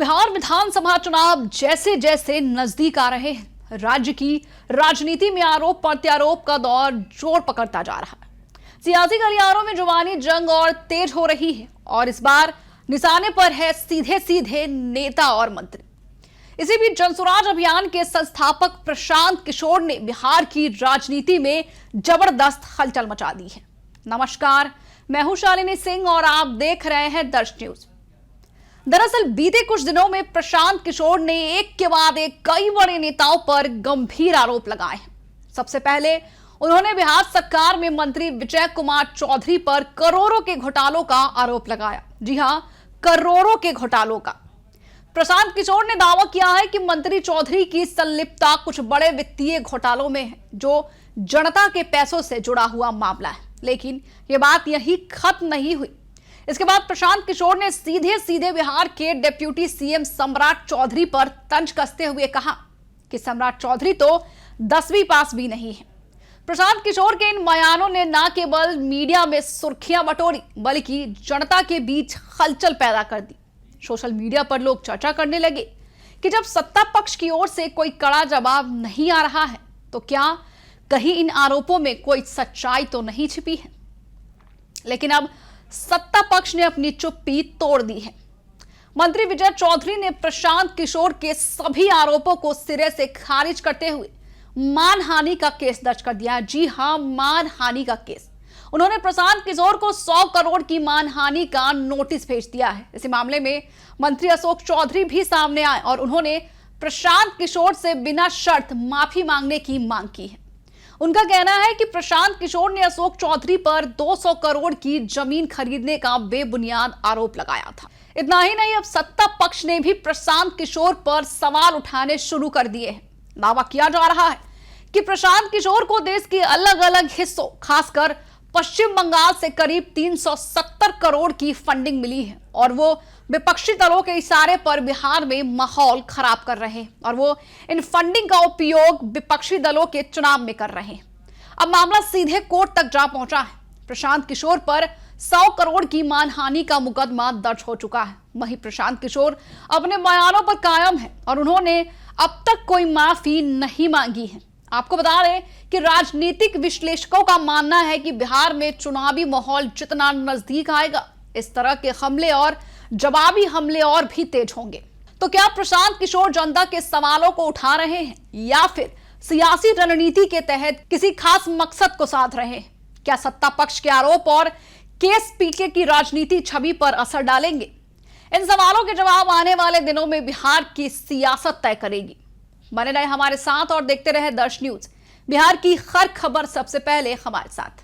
बिहार विधानसभा चुनाव जैसे जैसे नजदीक आ रहे हैं, राज्य की राजनीति में आरोप प्रत्यारोप का दौर जोर पकड़ता जा रहा है। सियासी गलियारों में जुबानी जंग और तेज हो रही है और इस बार निशाने पर है सीधे सीधे नेता और मंत्री। इसी बीच जनसुराज अभियान के संस्थापक प्रशांत किशोर ने बिहार की राजनीति में जबरदस्त हलचल मचा दी है। नमस्कार, मैं हूं शालिनी सिंह और आप देख रहे हैं दर्श न्यूज। दरअसल बीते कुछ दिनों में प्रशांत किशोर ने एक के बाद एक कई बड़े नेताओं पर गंभीर आरोप लगाए हैं। सबसे पहले उन्होंने बिहार सरकार में मंत्री विजय कुमार चौधरी पर करोड़ों के घोटालों का आरोप लगाया। जी हां, करोड़ों के घोटालों का। प्रशांत किशोर ने दावा किया है कि मंत्री चौधरी की संलिप्तता कुछ बड़े वित्तीय घोटालों में है, जो जनता के पैसों से जुड़ा हुआ मामला है। लेकिन यह बात यही खत्म नहीं हुई। इसके बाद प्रशांत किशोर ने सीधे सीधे बिहार के डिप्टी सीएम सम्राट चौधरी पर तंज कसते हुए कहा कि सम्राट चौधरी तो 10वीं पास भी नहीं है। प्रशांत किशोर के इन बयानों ने न केवल मीडिया में सुर्खियां बटोरी, बल्कि जनता के बीच हलचल पैदा कर दी। सोशल मीडिया पर लोग चर्चा करने लगे कि जब सत्ता पक्ष की ओर से कोई कड़ा जवाब नहीं आ रहा है, तो क्या कहीं इन आरोपों में कोई सच्चाई तो नहीं छिपी है। लेकिन अब सत्ता पक्ष ने अपनी चुप्पी तोड़ दी है। मंत्री विजय चौधरी ने प्रशांत किशोर के सभी आरोपों को सिरे से खारिज करते हुए मानहानि का केस दर्ज कर दिया। जी हां, मानहानि का केस। उन्होंने प्रशांत किशोर को 100 करोड़ की मानहानि का नोटिस भेज दिया है। इसी मामले में मंत्री अशोक चौधरी भी सामने आए और उन्होंने प्रशांत किशोर से बिना शर्त माफी मांगने की मांग की है। उनका कहना है कि प्रशांत किशोर ने अशोक चौधरी पर 200 करोड़ की जमीन खरीदने का बेबुनियाद आरोप लगाया था। इतना ही नहीं, अब सत्ता पक्ष ने भी प्रशांत किशोर पर सवाल उठाने शुरू कर दिए हैं। दावा किया जा रहा है कि प्रशांत किशोर को देश के अलग अलग हिस्सों, खासकर पश्चिम बंगाल से करीब 370 करोड़ की फंडिंग मिली है और वो विपक्षी दलों के इशारे पर बिहार में माहौल खराब कर रहे हैं और वो इन फंडिंग का उपयोग विपक्षी दलों के चुनाव में कर रहे हैं। अब मामला सीधे कोर्ट तक जा पहुंचा है। प्रशांत किशोर पर 100 करोड़ की मानहानि का मुकदमा दर्ज हो चुका है। वहीं प्रशांत किशोर अपने बयानों पर कायम है और उन्होंने अब तक कोई माफी नहीं मांगी है। आपको बता दें कि राजनीतिक विश्लेषकों का मानना है कि बिहार में चुनावी माहौल जितना नजदीक आएगा, इस तरह के हमले और जवाबी हमले और भी तेज होंगे। तो क्या प्रशांत किशोर जनता के सवालों को उठा रहे हैं या फिर सियासी रणनीति के तहत किसी खास मकसद को साध रहे हैं? क्या सत्ता पक्ष के आरोप और केस पीके की राजनीति छवि पर असर डालेंगे? इन सवालों के जवाब आने वाले दिनों में बिहार की सियासत तय करेगी। बने रहे हमारे साथ और देखते रहे दर्श न्यूज। बिहार की हर खबर सबसे पहले हमारे साथ।